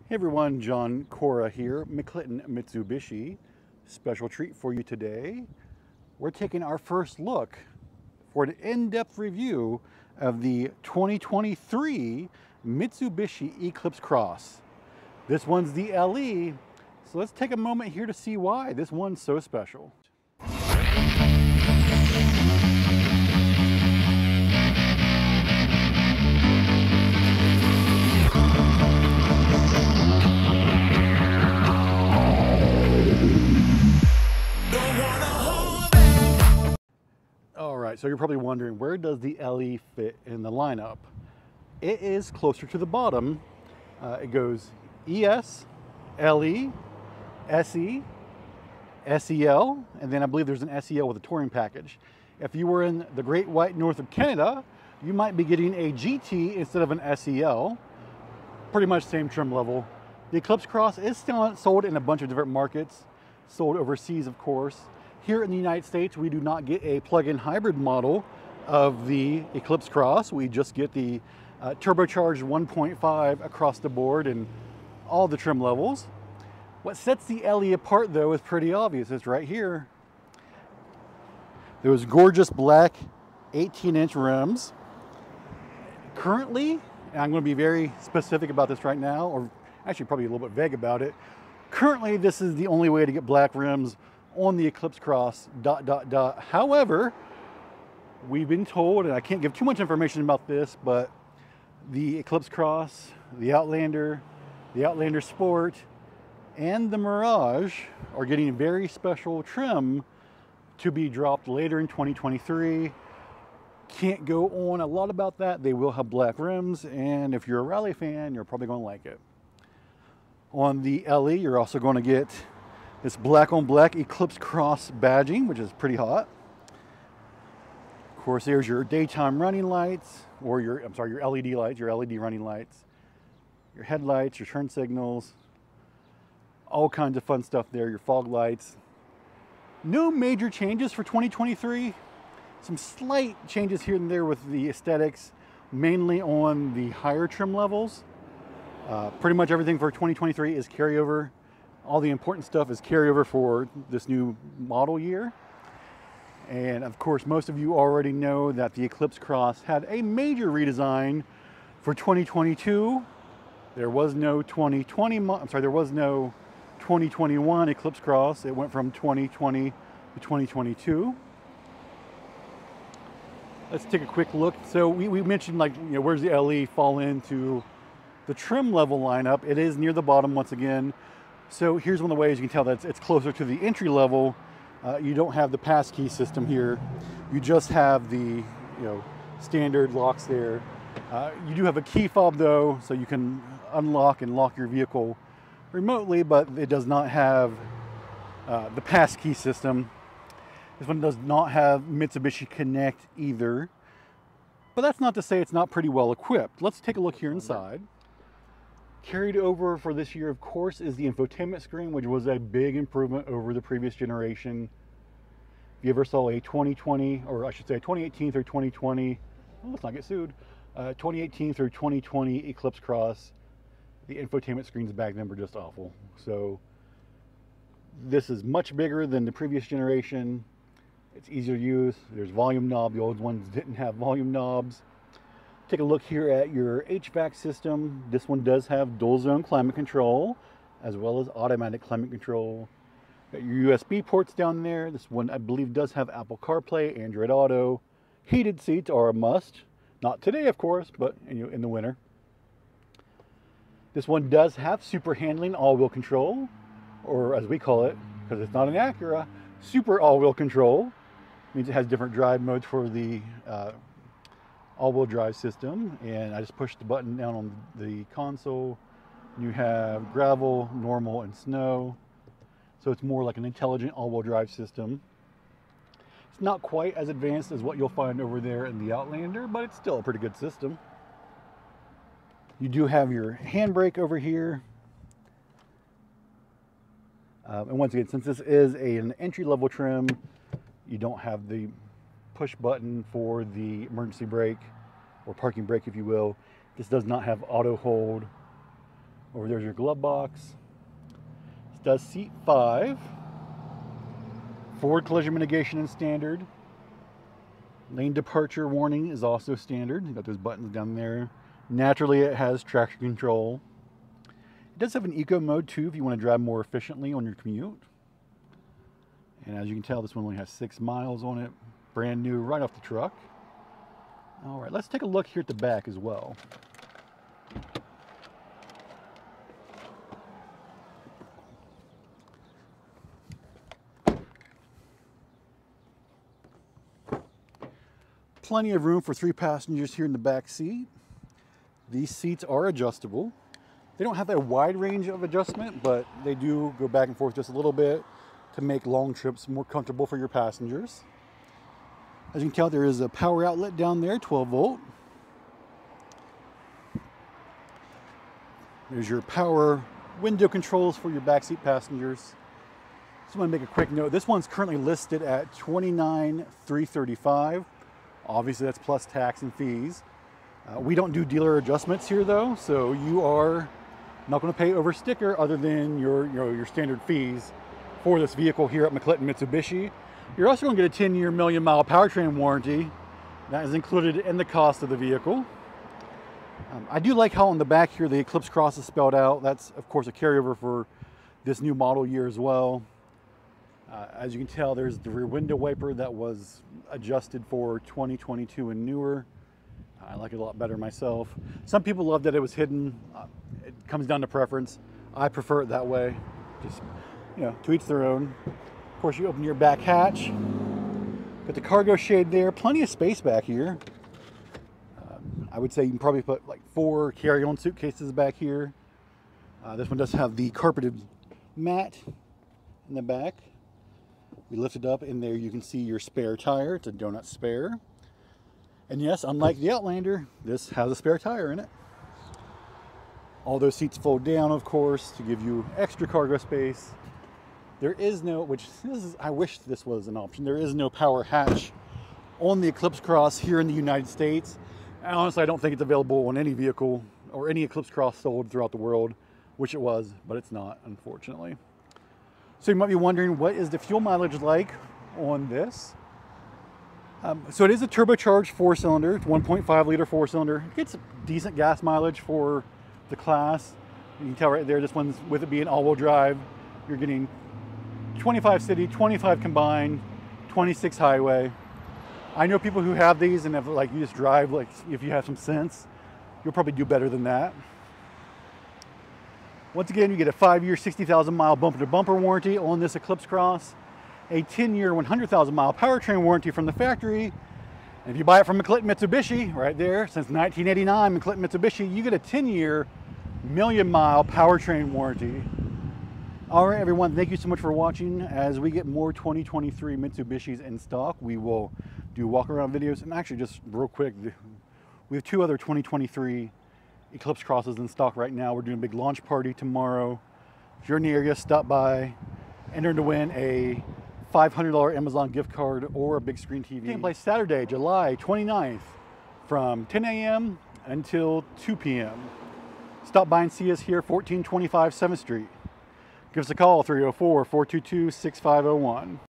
Hey everyone, John Cora here, McClinton Mitsubishi. Special treat for you today. We're taking our first look for an in-depth review of the 2023 Mitsubishi Eclipse Cross. This one's the LE, so let's take a moment here to see why this one's so special. Alright, so you're probably wondering, where does the LE fit in the lineup? It is closer to the bottom. It goes ES, LE, SE, SEL, and then I believe there's an SEL with a touring package. If you were in the Great White North of Canada, you might be getting a GT instead of an SEL. Pretty much same trim level. The Eclipse Cross is still sold in a bunch of different markets, sold overseas of course. Here in the United States, we do not get a plug-in hybrid model of the Eclipse Cross. We just get the turbocharged 1.5 across the board in all the trim levels. What sets the LE apart though is pretty obvious. It's right here. Those gorgeous black 18-inch rims. Currently, and I'm going to be very specific about this right now, or actually probably a little bit vague about it. Currently, this is the only way to get black rims on the Eclipse Cross, ... However, we've been told, and I can't give too much information about this, but the Eclipse Cross, the Outlander Sport, and the Mirage are getting very special trim to be dropped later in 2023. Can't go on a lot about that. They will have black rims, and if you're a rally fan, you're probably going to like it. On the LE, you're also going to get this black on black Eclipse Cross badging, which is pretty hot. Of course, there's your daytime running lights, or your LED lights, your LED running lights, your headlights, your turn signals, all kinds of fun stuff there, your fog lights. No major changes for 2023. Some slight changes here and there with the aesthetics, mainly on the higher trim levels. Pretty much everything for 2023 is carryover. All the important stuff is carryover for this new model year. And of course, most of you already know that the Eclipse Cross had a major redesign for 2022. There was no 2021 Eclipse Cross. It went from 2020 to 2022. Let's take a quick look. So we mentioned, like, where's the LE fall into the trim level lineup? It is near the bottom once again. So here's one of the ways you can tell that it's closer to the entry level. You don't have the pass key system here. You just have the standard locks there. You do have a key fob though, so you can unlock and lock your vehicle remotely, but it does not have the pass key system. This one does not have Mitsubishi Connect either. But that's not to say it's not pretty well equipped. Let's take a look here inside. Carried over for this year, of course, is the infotainment screen, which was a big improvement over the previous generation. If you ever saw a 2020, or I should say 2018 through 2020, let's not get sued, 2018 through 2020 Eclipse Cross, the infotainment screens back then were just awful. So this is much bigger than the previous generation. It's easier to use. There's volume knob. The old ones didn't have volume knobs. Take a look here at your HVAC system. This one does have dual zone climate control as well as automatic climate control. Got your USB ports down there. This one I believe does have Apple CarPlay, Android Auto. Heated seats are a must. Not today of course, but in the winter. This one does have super handling all-wheel control, or as we call it, because it's not an Acura, super all-wheel control. It means it has different drive modes for the all-wheel drive system, and I just pushed the button down on the console. You have gravel, normal, and snow, so it's more like an intelligent all-wheel drive system. It's not quite as advanced as what you'll find over there in the Outlander, but it's still a pretty good system. You do have your handbrake over here, and once again, since this is an entry-level trim, you don't have the push button for the emergency brake or parking brake, if you will. This does not have auto hold Over there's your glove box. This does seat 5. Forward collision mitigation is standard. Lane departure warning is also standard. You got those buttons down there. Naturally, it has traction control. It does have an eco mode too if you want to drive more efficiently on your commute. And as you can tell, this one only has 6 miles on it. Brand new, right off the truck. All right, let's take a look here at the back as well. Plenty of room for 3 passengers here in the back seat. These seats are adjustable. They don't have a wide range of adjustment, but they do go back and forth just a little bit to make long trips more comfortable for your passengers. As you can tell, there is a power outlet down there, 12 volt. There's your power window controls for your backseat passengers. Just want to make a quick note. This one's currently listed at $29,335. Obviously, that's plus tax and fees. We don't do dealer adjustments here, though, so you are not going to pay over sticker other than your standard fees for this vehicle here at McClinton Mitsubishi. You're also going to get a 10-year million-mile powertrain warranty. That is included in the cost of the vehicle. I do like how on the back here the Eclipse Cross is spelled out. That's, of course, a carryover for this new model year as well. As you can tell, there's the rear window wiper that was adjusted for 2022 and newer. I like it a lot better myself. Some people love that it was hidden. It comes down to preference. I prefer it that way. Just, to each their own. Of course, you open your back hatch. Got the cargo shade there. Plenty of space back here. I would say you can probably put like 4 carry-on suitcases back here. This one does have the carpeted mat in the back. We lift it up, and there you can see your spare tire. It's a donut spare. And yes, unlike the Outlander, this has a spare tire in it. All those seats fold down, of course, to give you extra cargo space. There is no, I wish this was an option, there is no power hatch on the Eclipse Cross here in the United States. And honestly, I don't think it's available on any vehicle or any Eclipse Cross sold throughout the world, which it was, but it's not, unfortunately. So you might be wondering, what is the fuel mileage like on this? So it is a turbocharged 4-cylinder. It's 1.5 liter 4-cylinder. It gets decent gas mileage for the class. You can tell right there, this one's, with it being all-wheel drive, you're getting 25 city, 25 combined, 26 highway. I know people who have these, and if you just drive, if you have some sense, you'll probably do better than that. Once again, you get a 5-year, 60,000 mile bumper-to-bumper warranty on this Eclipse Cross, a 10-year, 100,000 mile powertrain warranty from the factory. And if you buy it from McClinton Mitsubishi, right there, since 1989, McClinton Mitsubishi, you get a 10-year, million-mile powertrain warranty. All right, everyone, thank you so much for watching. As we get more 2023 Mitsubishis in stock, we will do walk-around videos. And actually, just real quick, we have 2 other 2023 Eclipse Crosses in stock right now. We're doing a big launch party tomorrow. If you're in the area, stop by. Enter to win a $500 Amazon gift card or a big screen TV. Taking place Saturday, July 29th from 10 a.m. until 2 p.m. Stop by and see us here, 1425 7th Street. Give us a call, 304-422-6501.